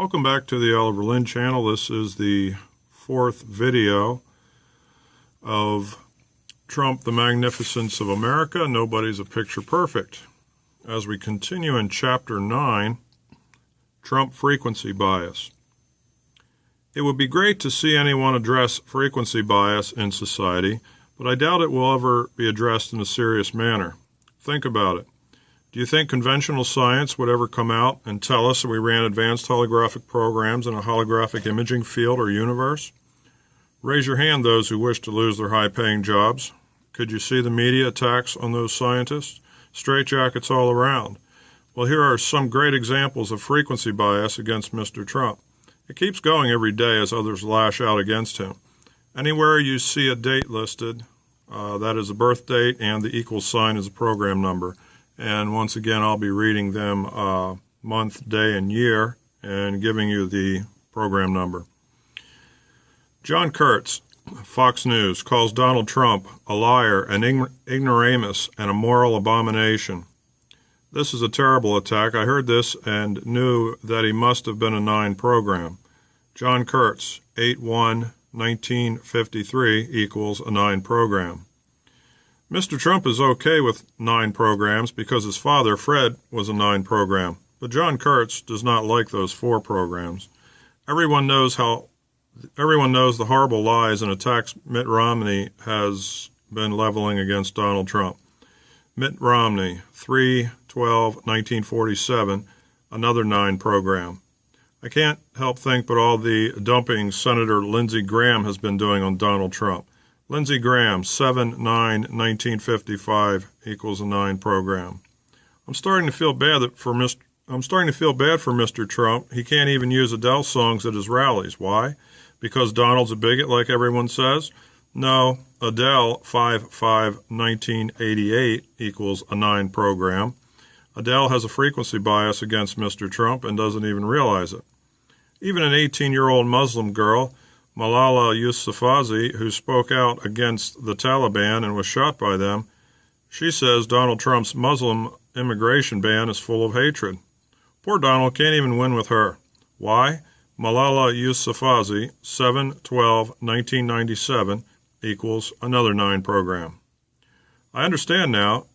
Welcome back to the Oliver Lynn channel. This is the fourth video of Trump, the Magnificence of America. Nobody's a picture perfect. As we continue in Chapter 9, Trump Frequency Bias. It would be great to see anyone address frequency bias in society, but I doubt it will ever be addressed in a serious manner. Think about it. Do you think conventional science would ever come out and tell us that we ran advanced holographic programs in a holographic imaging field or universe? Raise your hand, those who wish to lose their high-paying jobs. Could you see the media attacks on those scientists? Straitjackets all around. Well, here are some great examples of frequency bias against Mr. Trump. It keeps going every day as others lash out against him. Anywhere you see a date listed, that is a birth date, and the equal sign is a program number. And once again, I'll be reading them month, day, and year and giving you the program number. John Kurtz, Fox News, calls Donald Trump a liar, an ignoramus, and a moral abomination. This is a terrible attack. I heard this and knew that he must have been a 9 program. John Kurtz, 8/1/1953 equals a 9 program. Mr. Trump is okay with 9 programs because his father, Fred, was a 9 program. But John Kurtz does not like those 4 programs. Everyone knows the horrible lies and attacks Mitt Romney has been leveling against Donald Trump. Mitt Romney, 3/12/1947, another 9 program. I can't help think but all the dumping Senator Lindsey Graham has been doing on Donald Trump. Lindsey Graham, 7/9/1955 equals a 9 program. I'm starting to feel bad for Mr. Trump. He can't even use Adele songs at his rallies. Why? Because Donald's a bigot, like everyone says? No, Adele, 5/5/1988 equals a 9 program. Adele has a frequency bias against Mr. Trump and doesn't even realize it. Even an 18-year-old Muslim girl, Malala Yousafzai, who spoke out against the Taliban and was shot by them, she says Donald Trump's Muslim immigration ban is full of hatred. Poor Donald can't even win with her. Why? Malala Yousafzai, 7/12/1997 equals another 9 program. I understand now.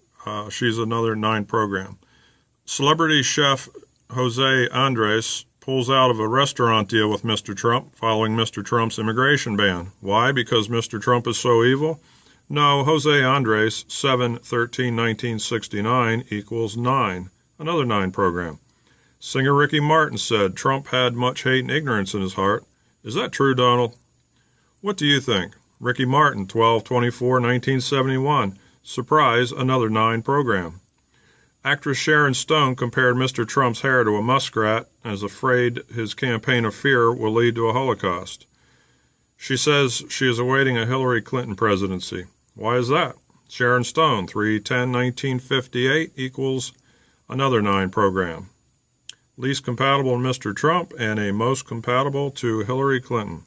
She's another 9 program. Celebrity chef Jose Andres pulls out of a restaurant deal with Mr. Trump following Mr. Trump's immigration ban. Why? Because Mr. Trump is so evil? No, Jose Andres, 7/13/1969 equals 9, another 9 program. Singer Ricky Martin said Trump had much hate and ignorance in his heart. Is that true, Donald? What do you think? Ricky Martin, 12/24/1971. Surprise, another 9 program. Actress Sharon Stone compared Mr. Trump's hair to a muskrat and is afraid his campaign of fear will lead to a Holocaust. She says she is awaiting a Hillary Clinton presidency. Why is that? Sharon Stone, 3/10/1958 equals another 9 program. Least compatible to Mr. Trump and a most compatible to Hillary Clinton.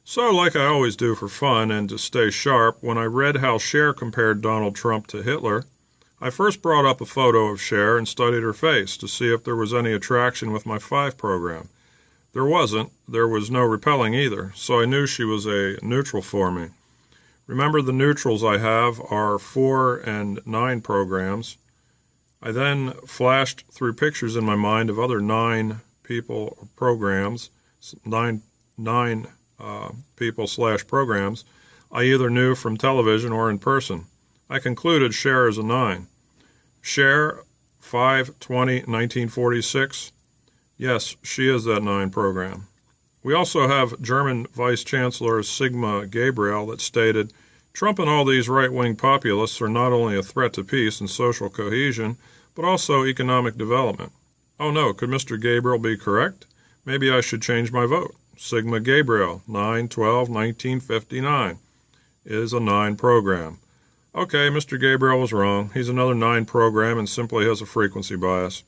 So, like I always do for fun and to stay sharp, when I read how Cher compared Donald Trump to Hitler, I first brought up a photo of Cher and studied her face to see if there was any attraction with my 5 program. There wasn't. There was no repelling either, so I knew she was a neutral for me. Remember, the neutrals I have are 4 and 9 programs. I then flashed through pictures in my mind of other 9 people programs, 9 people/programs I either knew from television or in person. I concluded Cher is a 9. Cher, 5/20/1946. Yes, she is that 9 program. We also have German Vice Chancellor Sigmar Gabriel that stated, Trump and all these right-wing populists are not only a threat to peace and social cohesion, but also economic development. Oh no, could Mr. Gabriel be correct? Maybe I should change my vote. Sigmar Gabriel, 9/12/1959, is a 9 program. Okay, Mr. Gabriel was wrong. He's another 9 program and simply has a frequency bias.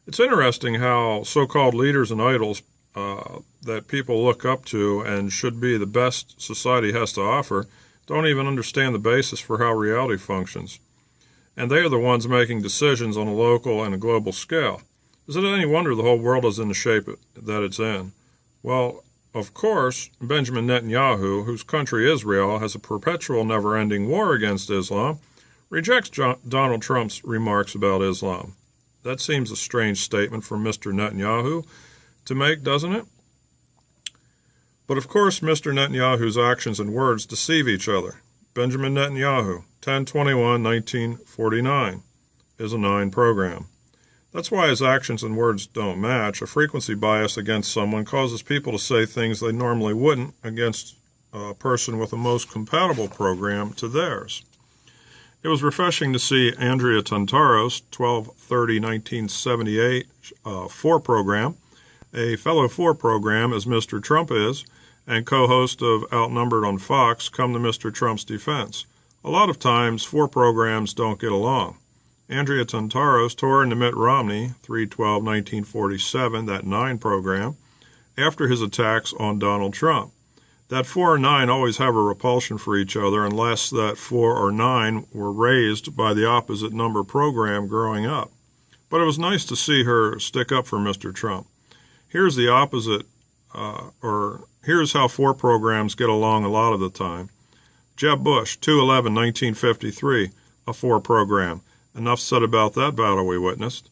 It's interesting how so-called leaders and idols that people look up to and should be the best society has to offer don't even understand the basis for how reality functions. And they are the ones making decisions on a local and a global scale. Is it any wonder the whole world is in the shape that it's in? Well, of course, Benjamin Netanyahu, whose country Israel has a perpetual never-ending war against Islam, rejects Donald Trump's remarks about Islam. That seems a strange statement for Mr. Netanyahu to make, doesn't it? But of course, Mr. Netanyahu's actions and words deceive each other. Benjamin Netanyahu, 10/21/1949, is a 9 program. That's why his actions and words don't match. A frequency bias against someone causes people to say things they normally wouldn't against a person with a most compatible program to theirs. It was refreshing to see Andrea Tantaros, 12/30/1978, 4 program, a fellow 4 program as Mr. Trump is, and co-host of Outnumbered on Fox, come to Mr. Trump's defense. A lot of times, 4 programs don't get along. Andrea Tantaros tore into Mitt Romney, 3/12/1947, that 9 program, after his attacks on Donald Trump. That 4 and 9 always have a repulsion for each other unless that 4 or 9 were raised by the opposite number program growing up. But it was nice to see her stick up for Mr. Trump. Here's the opposite, here's how 4 programs get along a lot of the time. Jeb Bush, 2/11/1953, a 4 program. Enough said about that battle we witnessed.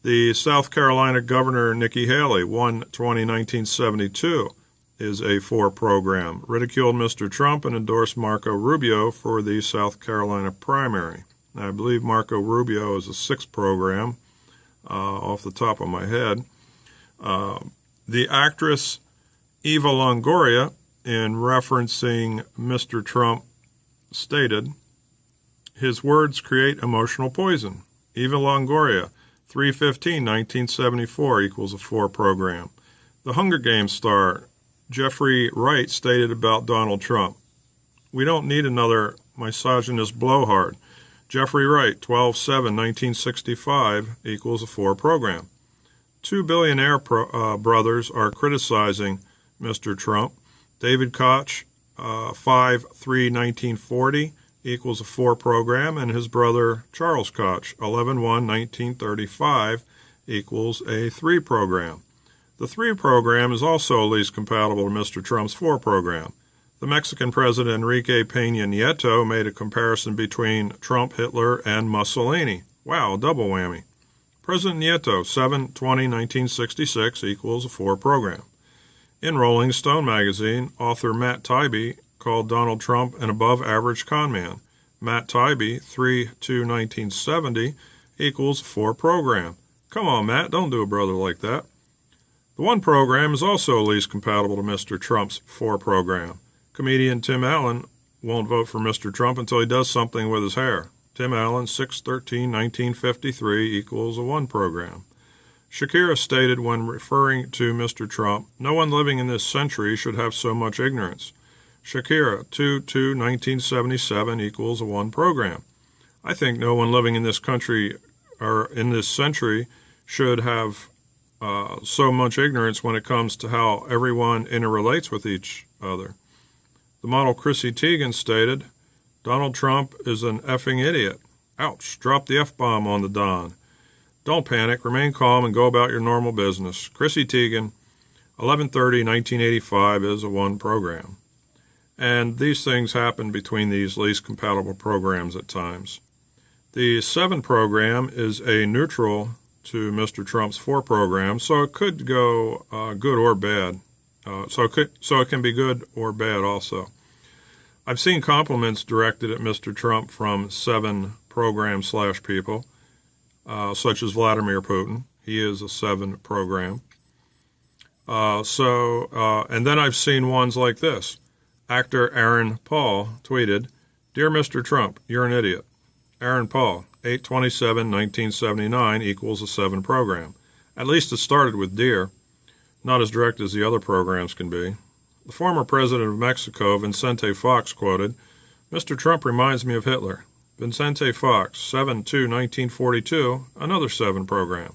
The South Carolina Governor Nikki Haley, 1/20/1972, is a 4 program. Ridiculed Mr. Trump and endorsed Marco Rubio for the South Carolina primary. Now, I believe Marco Rubio is a 6 program, off the top of my head. The actress Eva Longoria, in referencing Mr. Trump, stated, his words create emotional poison. Eva Longoria, 3/15/1974, equals a 4 program. The Hunger Games star Jeffrey Wright stated about Donald Trump, we don't need another misogynist blowhard. Jeffrey Wright, 12/7/1965, equals a 4 program. 2 billionaire brothers are criticizing Mr. Trump. David Koch, 5/3/1940, equals a 4 program, and his brother Charles Koch, 11/1/1935, equals a 3 program. The 3 program is also least compatible to Mr. Trump's 4 program. The Mexican President Enrique Peña Nieto made a comparison between Trump, Hitler, and Mussolini. Wow, double whammy. President Nieto, 7/20/1966, equals a 4 program. In Rolling Stone magazine, author Matt Taibbi called Donald Trump an above-average conman. Matt Taibbi, 3/2/1970, equals a 4 program. Come on, Matt, don't do a brother like that. The 1 program is also least compatible to Mr. Trump's 4 program. Comedian Tim Allen won't vote for Mr. Trump until he does something with his hair. Tim Allen, 6/13/1953, equals a 1 program. Shakira stated when referring to Mr. Trump, no one living in this century should have so much ignorance. Shakira, 2/2/1977, equals a 1 program. I think no one living in this country or in this century should have so much ignorance when it comes to how everyone interrelates with each other. The model Chrissy Teigen stated, Donald Trump is an effing idiot. Ouch, drop the F-bomb on the Don. Don't panic, remain calm, and go about your normal business. Chrissy Teigen, 11/30/1985, is a 1 program. And these things happen between these least compatible programs at times. The 7 program is a neutral to Mr. Trump's 4 program, so it could go good or bad. So it can be good or bad also. I've seen compliments directed at Mr. Trump from 7 program/people, such as Vladimir Putin. He is a 7 program. And then I've seen ones like this. Actor Aaron Paul tweeted, Dear Mr. Trump, you're an idiot. Aaron Paul, 8/27/1979, equals a 7 program. At least it started with Dear, not as direct as the other programs can be. The former president of Mexico, Vicente Fox, quoted, Mr. Trump reminds me of Hitler. Vicente Fox, 7/2/1942, another 7 program.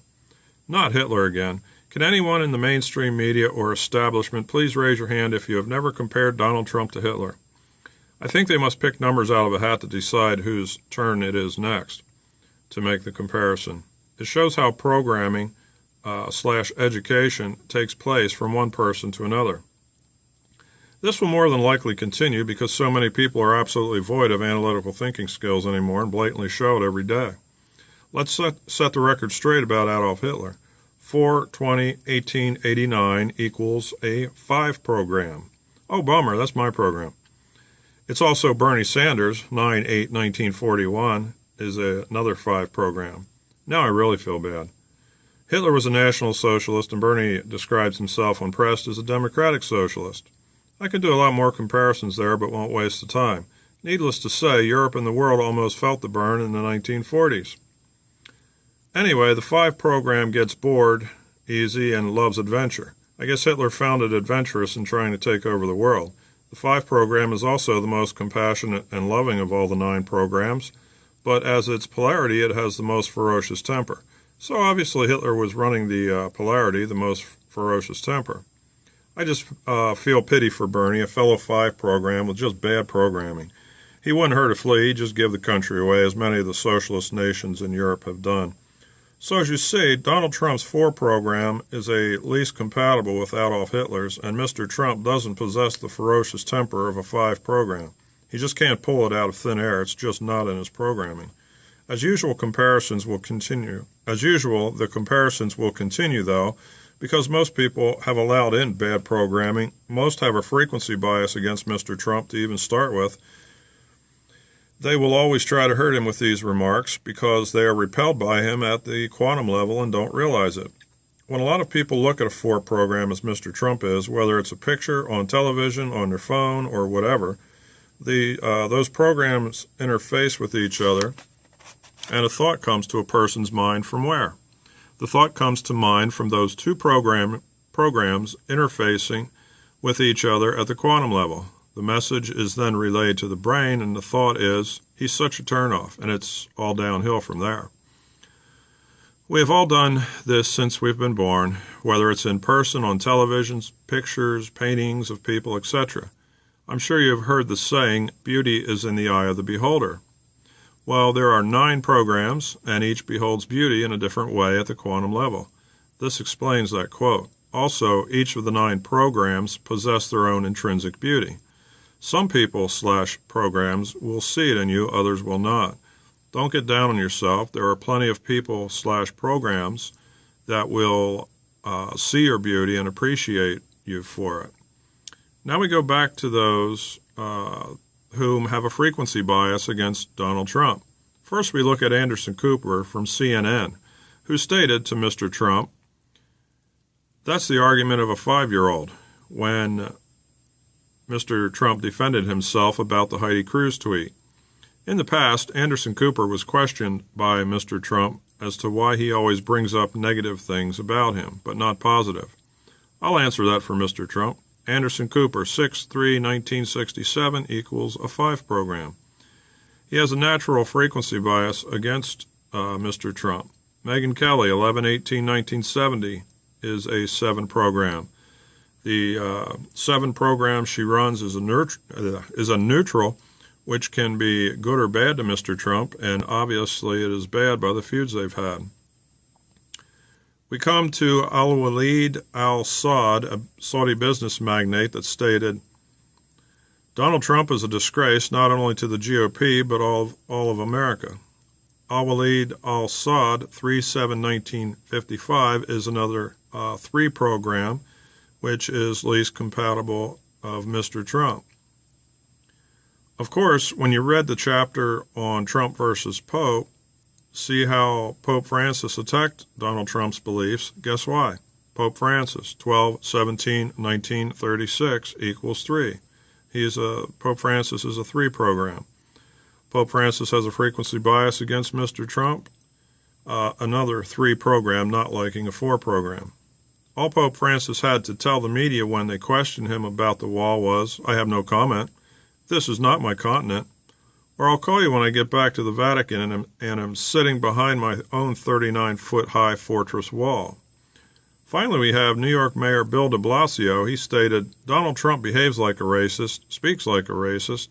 Not Hitler again. Can anyone in the mainstream media or establishment please raise your hand if you have never compared Donald Trump to Hitler? I think they must pick numbers out of a hat to decide whose turn it is next to make the comparison. It shows how programming slash education takes place from one person to another. This will more than likely continue because so many people are absolutely void of analytical thinking skills anymore and blatantly show it every day. Let's set the record straight about Adolf Hitler. 4/20/1889 equals a 5 program. Oh, bummer, that's my program. It's also Bernie Sanders, 9/8/1941, is another 5 program. Now I really feel bad. Hitler was a National Socialist, and Bernie describes himself when pressed as a Democratic Socialist. I could do a lot more comparisons there, but won't waste the time. Needless to say, Europe and the world almost felt the burn in the 1940s. Anyway, the 5 program gets bored, easy, and loves adventure. I guess Hitler found it adventurous in trying to take over the world. The 5 program is also the most compassionate and loving of all the 9 programs, but as its polarity, it has the most ferocious temper. So obviously Hitler was running the polarity, the most ferocious temper. I just feel pity for Bernie, a fellow 5 program with just bad programming. He wouldn't hurt a flea, he'd just give the country away, as many of the socialist nations in Europe have done. So as you see, Donald Trump's 4 program is at least compatible with Adolf Hitler's, and Mr. Trump doesn't possess the ferocious temper of a 5 program. He just can't pull it out of thin air, it's just not in his programming. As usual, the comparisons will continue, though, because most people have allowed in bad programming. Most have a frequency bias against Mr. Trump to even start with. They will always try to hurt him with these remarks because they are repelled by him at the quantum level and don't realize it. When a lot of people look at a 4 program as Mr. Trump is, whether it's a picture on television, on their phone, or whatever, those programs interface with each other, and a thought comes to a person's mind from where? The thought comes to mind from those 2 programs interfacing with each other at the quantum level. The message is then relayed to the brain, and the thought is, he's such a turnoff, and it's all downhill from there. We have all done this since we've been born, whether it's in person, on televisions, pictures, paintings of people, etc. I'm sure you have heard the saying, beauty is in the eye of the beholder. Well, there are 9 programs, and each beholds beauty in a different way at the quantum level. This explains that quote. Also, each of the 9 programs possess their own intrinsic beauty. Some people / programs will see it in you, others will not. Don't get down on yourself. There are plenty of people / programs that will see your beauty and appreciate you for it. Now we go back to those whom have a frequency bias against Donald Trump. First, we look at Anderson Cooper from CNN, who stated to Mr. Trump, "That's the argument of a 5-year-old," when Mr. Trump defended himself about the Heidi Cruz tweet. In the past, Anderson Cooper was questioned by Mr. Trump as to why he always brings up negative things about him, but not positive. I'll answer that for Mr. Trump. Anderson Cooper, 6/3/1967 equals a 5 program. He has a natural frequency bias against Mr. Trump. Megyn Kelly, 11/18/1970, is a 7 program. The 7 program she runs is a neutral, which can be good or bad to Mr. Trump, and obviously it is bad by the feuds they've had. We come to Al-Walid al-Saud, a Saudi business magnate, that stated, "Donald Trump is a disgrace not only to the GOP, but all of America." Al-Walid al-Saud, 3/7/1955, is another 3 program, which is least compatible of Mr. Trump. Of course, when you read the chapter on Trump versus Pope, see how Pope Francis attacked Donald Trump's beliefs. Guess why? Pope Francis, 12/17/1936 equals 3. Pope Francis is a 3 program. Pope Francis has a frequency bias against Mr. Trump, another 3 program, not liking a 4 program. All Pope Francis had to tell the media when they questioned him about the wall was, "I have no comment. This is not my continent. Or I'll call you when I get back to the Vatican and am sitting behind my own 39-foot-high fortress wall." Finally, we have New York Mayor Bill de Blasio. He stated, "Donald Trump behaves like a racist, speaks like a racist,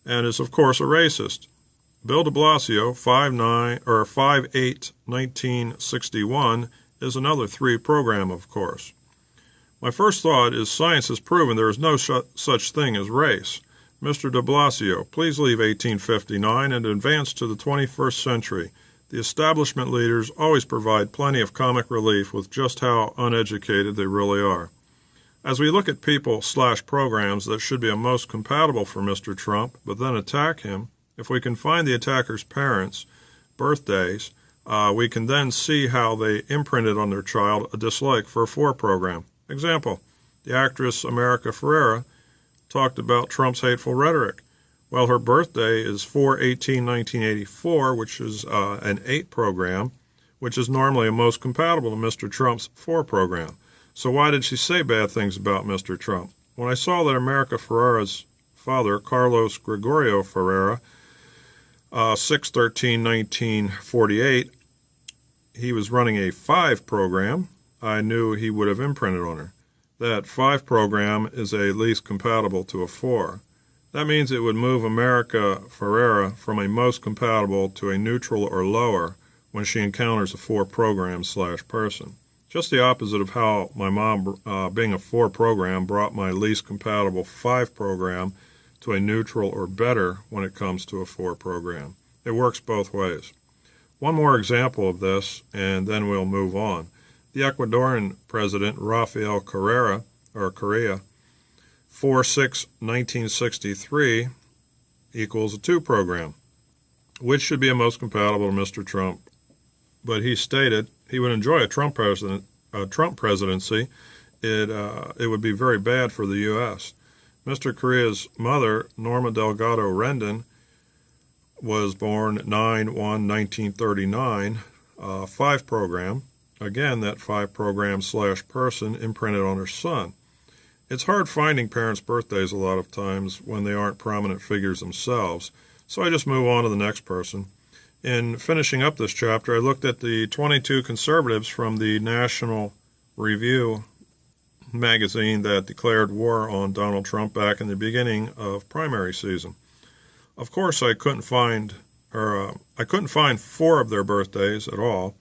and is, of course, a racist." Bill de Blasio, 5/8/1961, is another 3 program, of course. My first thought is science has proven there is no such thing as race. Mr. de Blasio, please leave 1859 and advance to the 21st century. The establishment leaders always provide plenty of comic relief with just how uneducated they really are. As we look at people/programs that should be most compatible for Mr. Trump, but then attack him, if we can find the attacker's parents' birthdays, we can then see how they imprinted on their child a dislike for a 4 program. Example, the actress America Ferrera talked about Trump's hateful rhetoric. Well, her birthday is 4/18/1984, which is an 8 program, which is normally most compatible to Mr. Trump's 4 program. So why did she say bad things about Mr. Trump? When I saw that America Ferrera's father, Carlos Gregorio Ferrera, 6/13/1948, he was running a 5 program, I knew he would have imprinted on her. That 5 program is a least compatible to a 4. That means it would move America Ferrera from a most compatible to a neutral or lower when she encounters a 4 program/person. Just the opposite of how my mom, being a 4 program, brought my least compatible 5 program to a neutral or better when it comes to a 4 program. It works both ways. One more example of this, and then we'll move on. The Ecuadorian president, Rafael Correa, 4/6/1963 equals a 2 program, which should be a most compatible to Mr. Trump. But he stated he would enjoy a Trump presidency. It would be very bad for the U.S. Mr. Correa's mother, Norma Delgado Rendon, was born 9/1/1939, 5 program. Again, that 5 program/person imprinted on her son. It's hard finding parents' birthdays a lot of times when they aren't prominent figures themselves, so I just move on to the next person. In finishing up this chapter, I looked at the 22 conservatives from the National Review magazine that declared war on Donald Trump back in the beginning of primary season. Of course, I couldn't find 4 of their birthdays at all.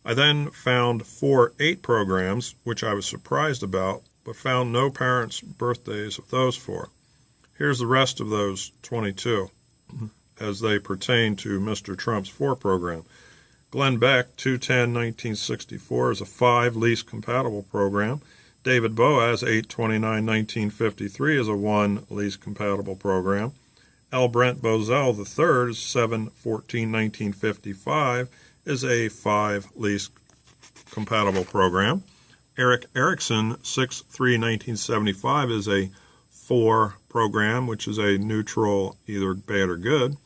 I then found 4 8 programs, which I was surprised about, but found no parents' birthdays of those 4. Here's the rest of those 22 as they pertain to Mr. Trump's 4 program. Glenn Beck, 2/10/1964, is a 5 least compatible program. David Boaz, 8/29/1953, is a 1 least compatible program. L. Brent Bozell III, 7/14/1955, is a 5 least compatible program. Eric Erickson, 6/3/1975, is a 4 program, which is a neutral, either bad or good.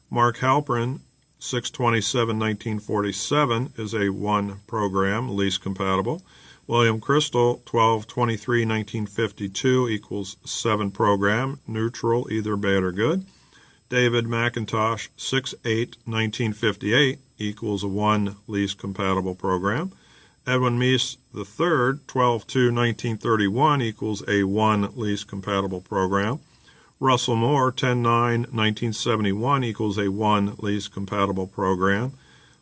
Mark Halperin, 6/27/1947, is a 1 program, least compatible. William Crystal, 12/23/1952, equals 7 program, neutral, either bad or good. David McIntosh, 6/8/1958, equals a 1 least compatible program. Edwin Meese III, 12/2/1931, equals a 1 least compatible program. Russell Moore, 10/9/1971, equals a 1 least compatible program.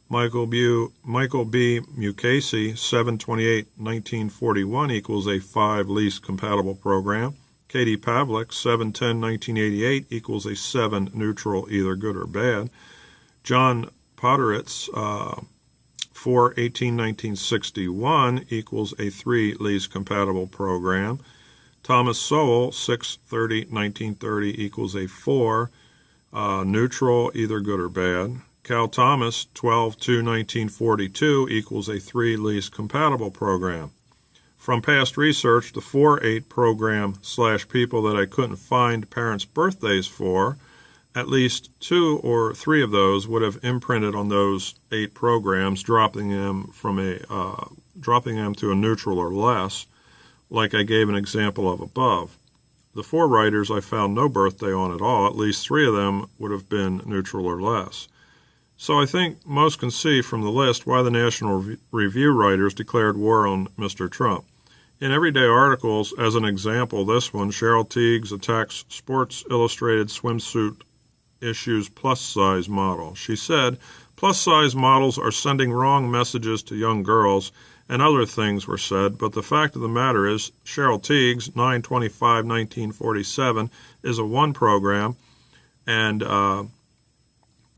Michael B. Mukasey, 7/28/1941, equals a 5 least compatible program. Katie Pavlik, 7/10/1988, equals a 7 neutral, either good or bad. John Podderitz, 4/18/1961, equals a 3 least compatible program. Thomas Sowell, 6/30/1930, equals a 4 neutral, either good or bad. Cal Thomas, 12/2/1942, equals a 3 least compatible program. From past research, the 4/8 program/people that I couldn't find parents' birthdays for, at least 2 or 3 of those would have imprinted on those 8 programs, dropping them to a neutral or less, like I gave an example of above. The 4 writers I found no birthday on at all. At least 3 of them would have been neutral or less. So I think most can see from the list why the National Review writers declared war on Mr. Trump. In everyday articles, as an example, this one, Cheryl Tiegs attacks Sports Illustrated swimsuit issues plus-size model. She said, plus-size models are sending wrong messages to young girls and other things were said, but the fact of the matter is Cheryl Teague's 9/25/1947 is a one program, and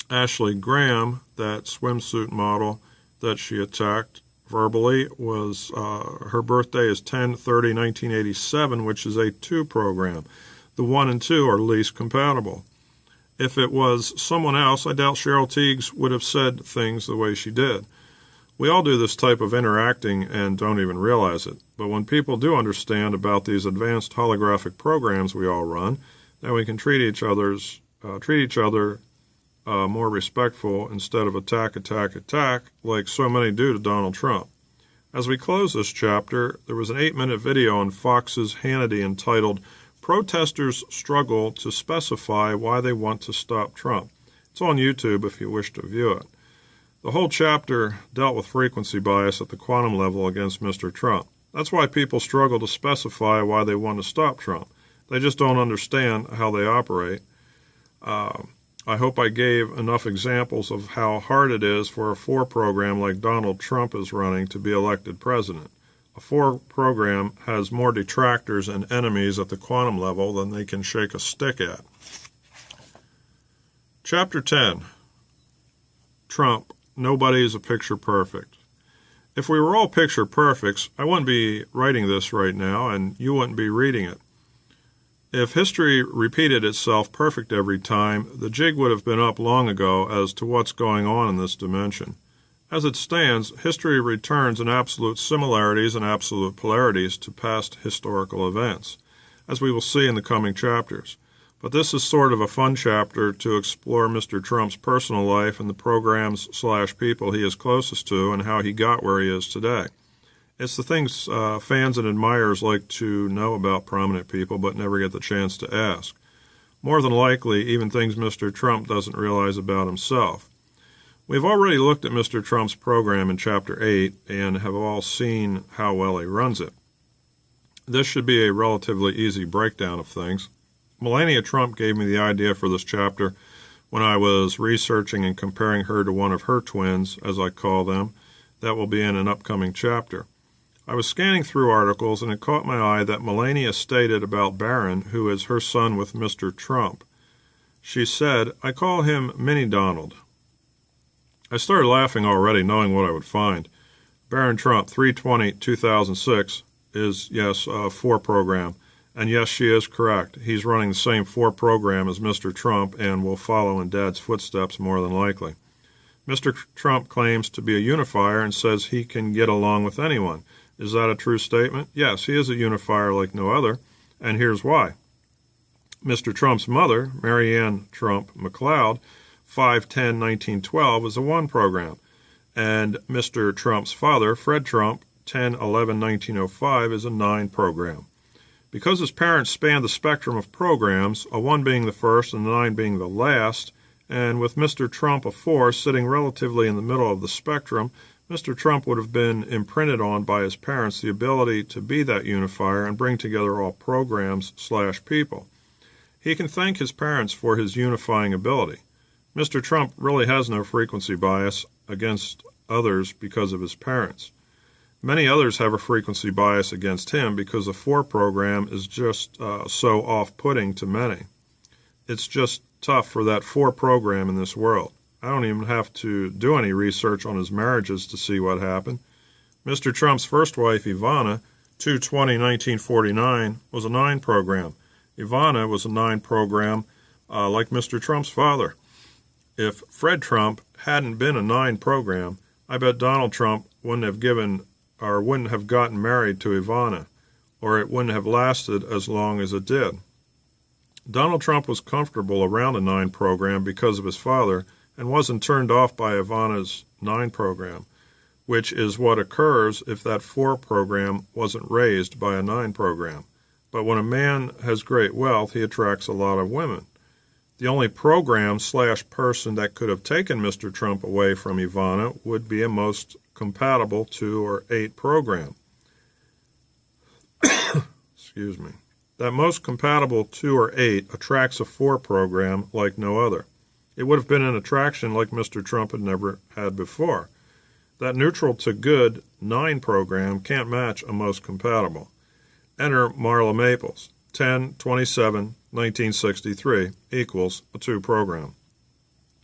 Ashley Graham, that swimsuit model that she attacked verbally, was her birthday is 10/30/1987, which is a two program. The 1 and 2 are least compatible. If it was someone else, I doubt Cheryl Teagues would have said things the way she did. We all do this type of interacting and don't even realize it. But when people do understand about these advanced holographic programs we all run, then we can treat each other more respectful instead of attack like so many do to Donald Trump. As we close this chapter, there was an 8-minute video on Fox's Hannity entitled "Protesters Struggle to Specify Why They Want to Stop Trump." It's on YouTube if you wish to view it. The whole chapter dealt with frequency bias at the quantum level against Mr. Trump. That's why people struggle to specify why they want to stop Trump. They just don't understand how they operate. I hope I gave enough examples of how hard it is for a 4 program like Donald Trump is running to be elected president. A 4 program has more detractors and enemies at the quantum level than they can shake a stick at. Chapter 10. Trump. Nobody is a picture perfect. If we were all picture perfects, I wouldn't be writing this right now, and you wouldn't be reading it. If history repeated itself perfect every time, the jig would have been up long ago as to what's going on in this dimension. As it stands, history returns in absolute similarities and absolute polarities to past historical events, as we will see in the coming chapters. But this is sort of a fun chapter to explore Mr. Trump's personal life and the programs/people he is closest to and how he got where he is today. It's the things fans and admirers like to know about prominent people but never get the chance to ask. More than likely, even things Mr. Trump doesn't realize about himself. We've already looked at Mr. Trump's program in Chapter 8 and have all seen how well he runs it. This should be a relatively easy breakdown of things. Melania Trump gave me the idea for this chapter when I was researching and comparing her to one of her twins, as I call them, that will be in an upcoming chapter. I was scanning through articles, and it caught my eye that Melania stated about Barron, who is her son with Mr. Trump. She said, "I call him Mini Donald." I started laughing already, knowing what I would find. Barron Trump, 3/20/2006, is, yes, a 4 program. And yes, she is correct. He's running the same 4 program as Mr. Trump and will follow in Dad's footsteps more than likely. Mr. Trump claims to be a unifier and says he can get along with anyone. Is that a true statement? Yes, he is a unifier like no other, and here's why. Mr. Trump's mother, Marianne Trump McLeod, 5/10/1912, is a 1 program, and Mr. Trump's father, Fred Trump, 10/11/1905, is a 9 program. Because his parents spanned the spectrum of programs, a 1 being the first and a 9 being the last, and with Mr. Trump a 4 sitting relatively in the middle of the spectrum, Mr. Trump would have been imprinted on by his parents the ability to be that unifier and bring together all programs/people. He can thank his parents for his unifying ability. Mr. Trump really has no frequency bias against others because of his parents. Many others have a frequency bias against him because the 4 program is just so off-putting to many. It's just tough for that 4 program in this world. I don't even have to do any research on his marriages to see what happened. Mr. Trump's first wife, Ivana, 2/20/1949, was a 9 program. Ivana was a 9 program like Mr. Trump's father. If Fred Trump hadn't been a 9 program, I bet Donald Trump wouldn't have gotten married to Ivana, or it wouldn't have lasted as long as it did. Donald Trump was comfortable around a 9 program because of his father and wasn't turned off by Ivana's 9 program, which is what occurs if that 4 program wasn't raised by a 9 program. But when a man has great wealth, he attracts a lot of women. The only program/person that could have taken Mr. Trump away from Ivana would be a most compatible 2 or 8 program. Excuse me. That most compatible 2 or 8 attracts a 4 program like no other. It would have been an attraction like Mr. Trump had never had before. That neutral to good 9 program can't match a most compatible. Enter Marla Maples. 10/27/1963 equals a 2 program.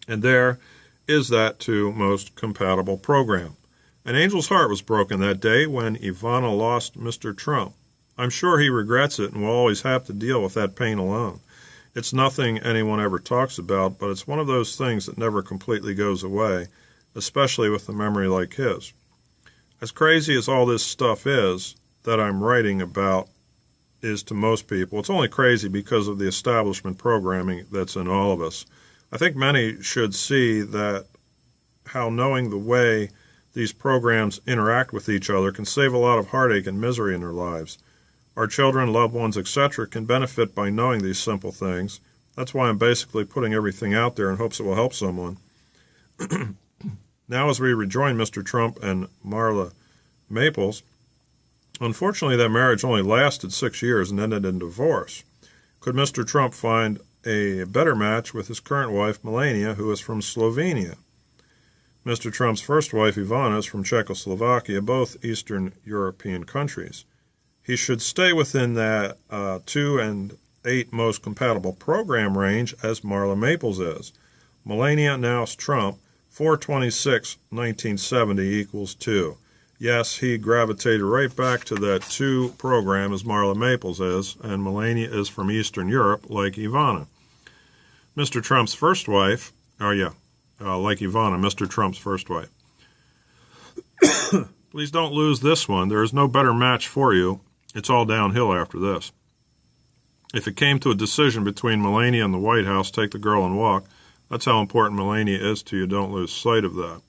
And there is that 2 most compatible program. An angel's heart was broken that day when Ivana lost Mr. Trump. I'm sure he regrets it and will always have to deal with that pain alone. It's nothing anyone ever talks about, but it's one of those things that never completely goes away, especially with a memory like his. As crazy as all this stuff is that I'm writing about is to most people, it's only crazy because of the establishment programming that's in all of us. I think many should see that how knowing the way these programs interact with each other can save a lot of heartache and misery in their lives. Our children, loved ones, etc. can benefit by knowing these simple things. That's why I'm basically putting everything out there in hopes it will help someone. Now as we rejoin Mr. Trump and Marla Maples, unfortunately that marriage only lasted 6 years and ended in divorce. Could Mr. Trump find a better match with his current wife, Melania, who is from Slovenia? Mr. Trump's first wife, Ivana, is from Czechoslovakia, both Eastern European countries. He should stay within that 2 and 8 most compatible program range as Marla Maples is. Melania Nouse Trump, 4/26/1970 equals 2. Yes, he gravitated right back to that 2 program as Marla Maples is, and Melania is from Eastern Europe, like Ivana. Mr. Trump's first wife, like Ivana, Mr. Trump's first wife. Please don't lose this one. There is no better match for you. It's all downhill after this. If it came to a decision between Melania and the White House, take the girl and walk. That's how important Melania is to you. Don't lose sight of that.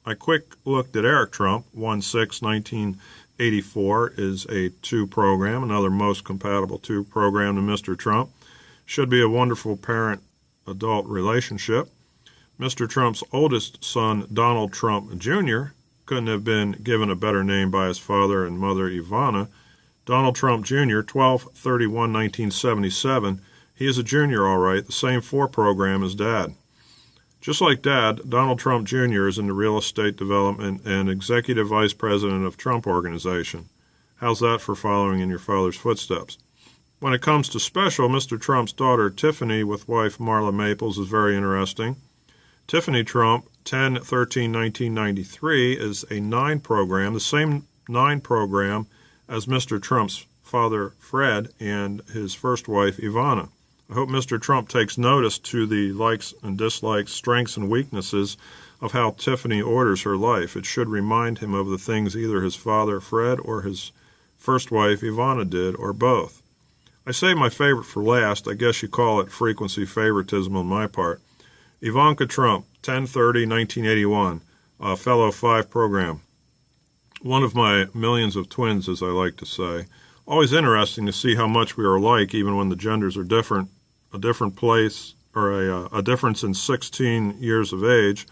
I quick looked at Eric Trump. 1/6/1984 is a 2 program, another most compatible 2 program to Mr. Trump. Should be a wonderful parent-adult relationship. Mr. Trump's oldest son, Donald Trump Jr., couldn't have been given a better name by his father and mother, Ivana. Donald Trump Jr., 12/31/1977. He is a junior, all right, the same 4 program as Dad. Just like Dad, Donald Trump Jr. is in the real estate development and executive vice president of Trump Organization. How's that for following in your father's footsteps? When it comes to special, Mr. Trump's daughter Tiffany with wife Marla Maples is very interesting. Tiffany Trump, 10/13/1993, is a 9 program, the same 9 program as Mr. Trump's father Fred and his first wife Ivana. I hope Mr. Trump takes notice to the likes and dislikes, strengths and weaknesses of how Tiffany orders her life. It should remind him of the things either his father Fred or his first wife Ivana did, or both. I saved my favorite for last. I guess you call it frequency favoritism on my part. Ivanka Trump, 10/30/1981, fellow 5 program. One of my millions of twins, as I like to say. Always interesting to see how much we are alike, even when the genders are different. A different place, or a difference in 16 years of age,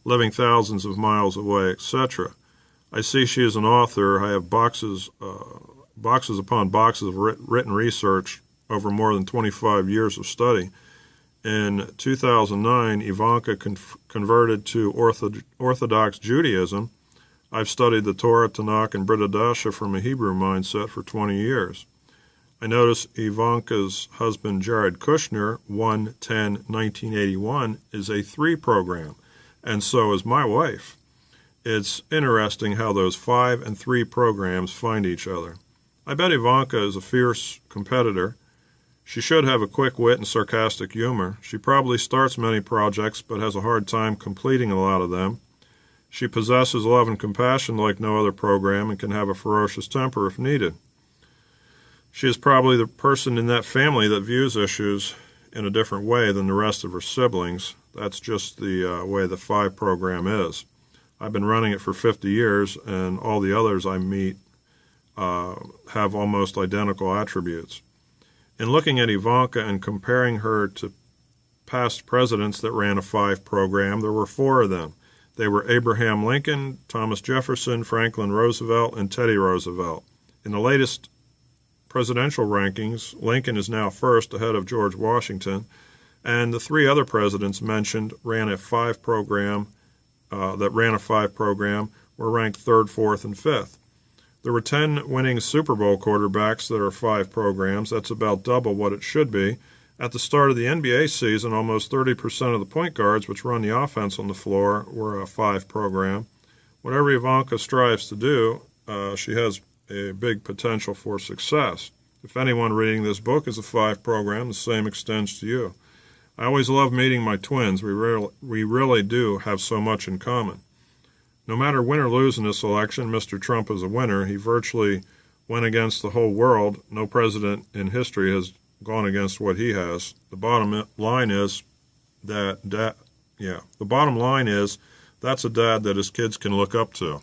living thousands of miles away, etc. I see she is an author. I have boxes upon boxes of written research over more than 25 years of study. In 2009, Ivanka converted to Orthodox Judaism. I've studied the Torah, Tanakh, and Brit Hadasha from a Hebrew mindset for 20 years. I notice Ivanka's husband, Jared Kushner, 1/10/1981, is a 3 program, and so is my wife. It's interesting how those 5 and 3 programs find each other. I bet Ivanka is a fierce competitor. She should have a quick wit and sarcastic humor. She probably starts many projects but has a hard time completing a lot of them. She possesses love and compassion like no other program and can have a ferocious temper if needed. She is probably the person in that family that views issues in a different way than the rest of her siblings. That's just the way the 5 program is. I've been running it for 50 years, and all the others I meet have almost identical attributes. In looking at Ivanka and comparing her to past presidents that ran a 5 program, there were 4 of them. They were Abraham Lincoln, Thomas Jefferson, Franklin Roosevelt, and Teddy Roosevelt. In the latest presidential rankings, Lincoln is now first ahead of George Washington, and the 3 other presidents mentioned ran a 5 program. were ranked 3rd, 4th, and 5th. There were 10 winning Super Bowl quarterbacks that are 5 programs. That's about double what it should be. At the start of the NBA season, almost 30% of the point guards, which run the offense on the floor, were a 5 program. Whatever Ivanka strives to do, she has a big potential for success. If anyone reading this book is a 5 program, the same extends to you. I always love meeting my twins. We really do have so much in common. No matter win or lose in this election, Mr. Trump is a winner. He virtually went against the whole world. No president in history has gone against what he has. The bottom line is that's a dad that his kids can look up to.